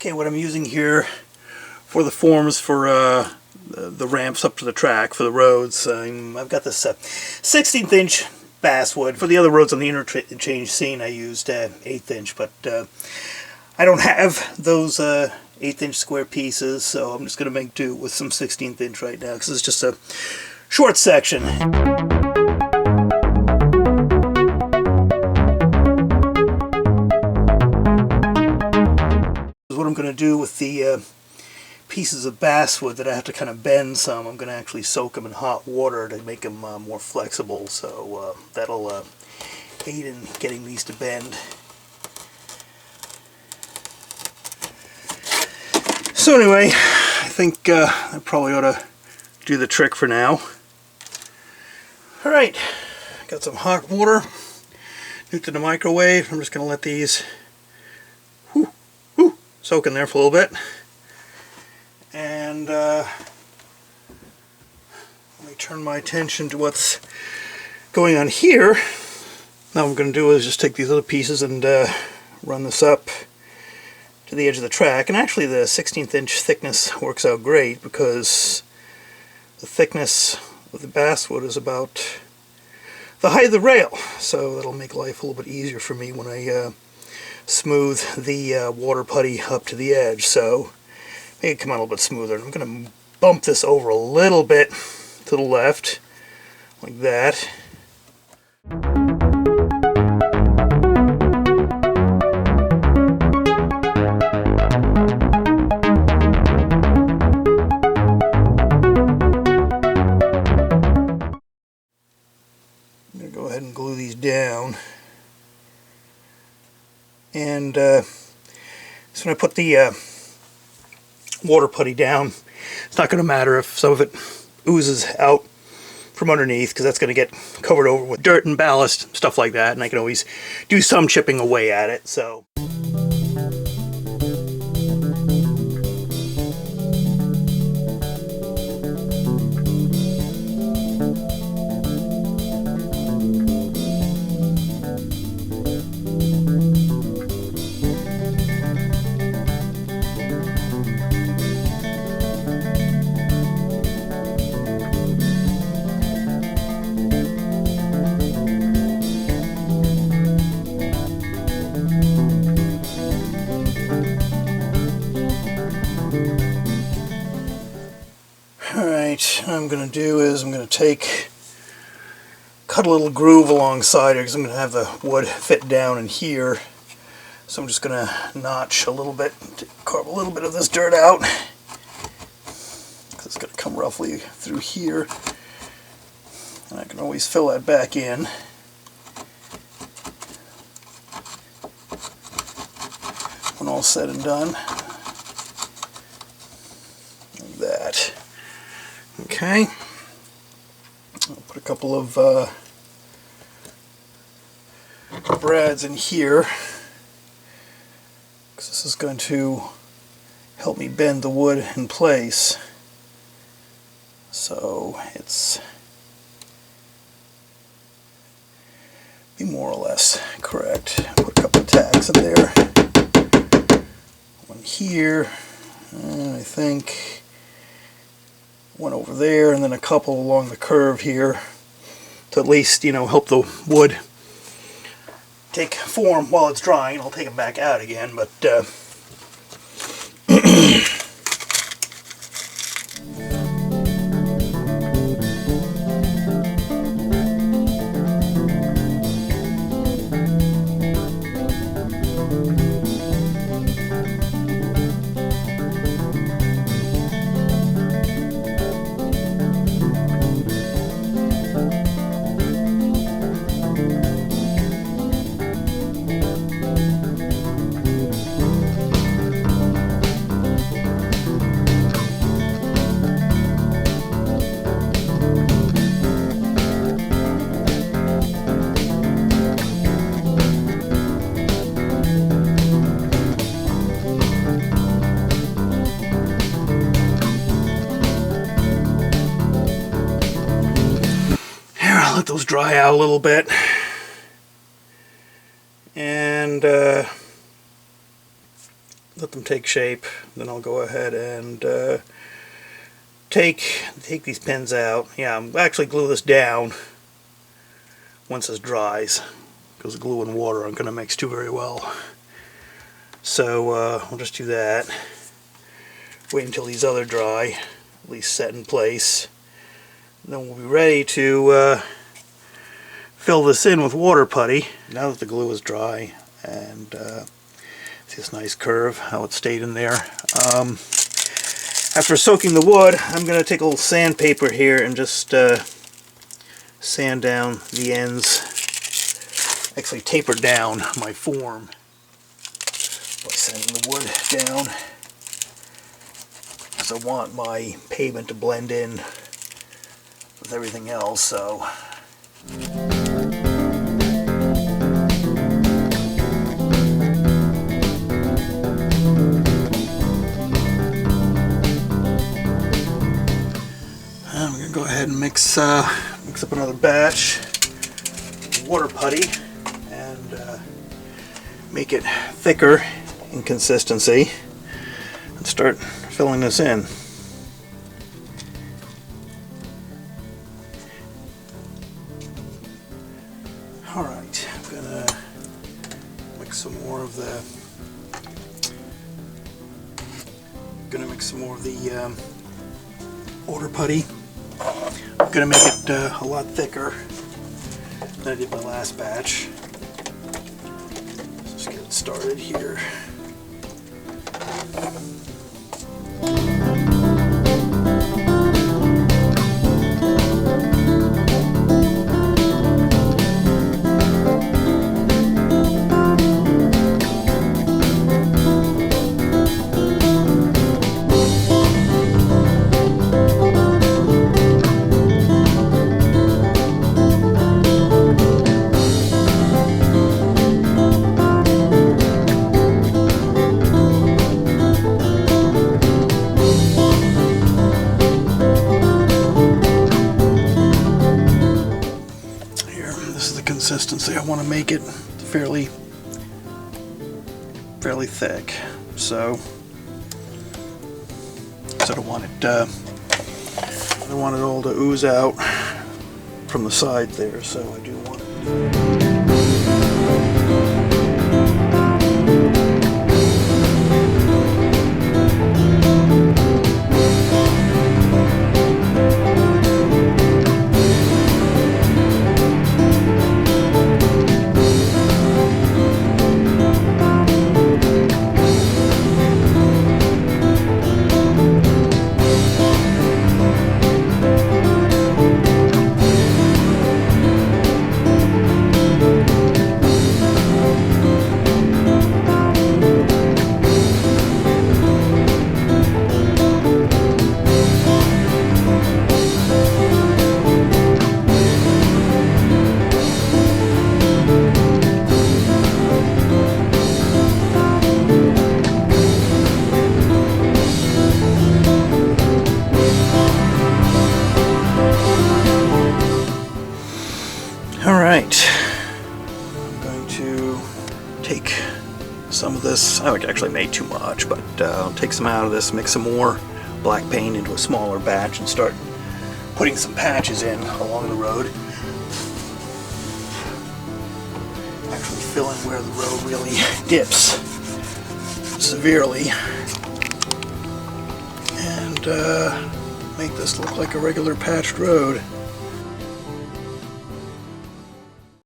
Okay, what I'm using here for the forms for the ramps up to the track for the roads, I've got this 16th inch basswood. For the other roads on the interchange scene I used 1/8 inch, but I don't have those 1/8 inch square pieces, so I'm just going to make do with some 16th inch right now because it's just a short section. What I'm going to do with the pieces of basswood that I have to kind of bend some, I'm going to actually soak them in hot water to make them more flexible, so that'll aid in getting these to bend. So anyway, I think I probably ought to do the trick for now. Alright, got some hot water, nuked in the microwave. I'm just going to let these soak in there for a little bit. And let me turn my attention to what's going on here. Now what I'm going to do is just take these other pieces and run this up to the edge of the track. And actually the 16th inch thickness works out great because the thickness of the basswood is about the height of the rail. So that'll make life a little bit easier for me when I smooth the water putty up to the edge. So make it come out a little bit smoother. I'm going to bump this over a little bit to the left, like that. I'm going to go ahead and glue these down. And so when I put the water putty down, it's not going to matter if some of it oozes out from underneath, because that's going to get covered over with dirt and ballast, stuff like that, and I can always do some chipping away at it. So what I'm going to do is I'm going to cut a little groove alongside here because I'm going to have the wood fit down in here. So I'm just going to notch a little bit to carve a little bit of this dirt out, because it's going to come roughly through here, and I can always fill that back in. When all said and done, like that. Okay, I'll put a couple of brads in here, because this is going to help me bend the wood in place, so it's be more or less correct. Put a couple of tacks in there, one here, and I think one over there, and then a couple along the curve here to at least, help the wood take form while it's drying. I'll take them back out again, but let those dry out a little bit, and let let them take shape. Then I'll go ahead and take these pins out. Yeah, I'll actually glue this down once this dries, because the glue and water aren't going to mix too very well. So I'll just do that. Wait until these other dry, at least set in place. And then we'll be ready to fill this in with water putty. Now that the glue is dry and see this nice curve, how it stayed in there. After soaking the wood, I'm going to take a little sandpaper here and just sand down the ends. Actually taper down my form by sanding the wood down, because I want my pavement to blend in with everything else. So I'm going to go ahead and mix up another batch of water putty and make it thicker in consistency and start filling this in. Alright, I'm going to mix some more of the water putty. I'm going to make it a lot thicker than I did my last batch. Let's just get it started here. Consistency. I want to make it fairly thick, so I don't want it all to ooze out from the side there, so I do want it. Alright, I'm going to take some of this. I actually made too much, but I'll take some out of this, mix some more black paint into a smaller batch, and start putting some patches in along the road. Actually fill in where the road really dips severely, and make this look like a regular patched road.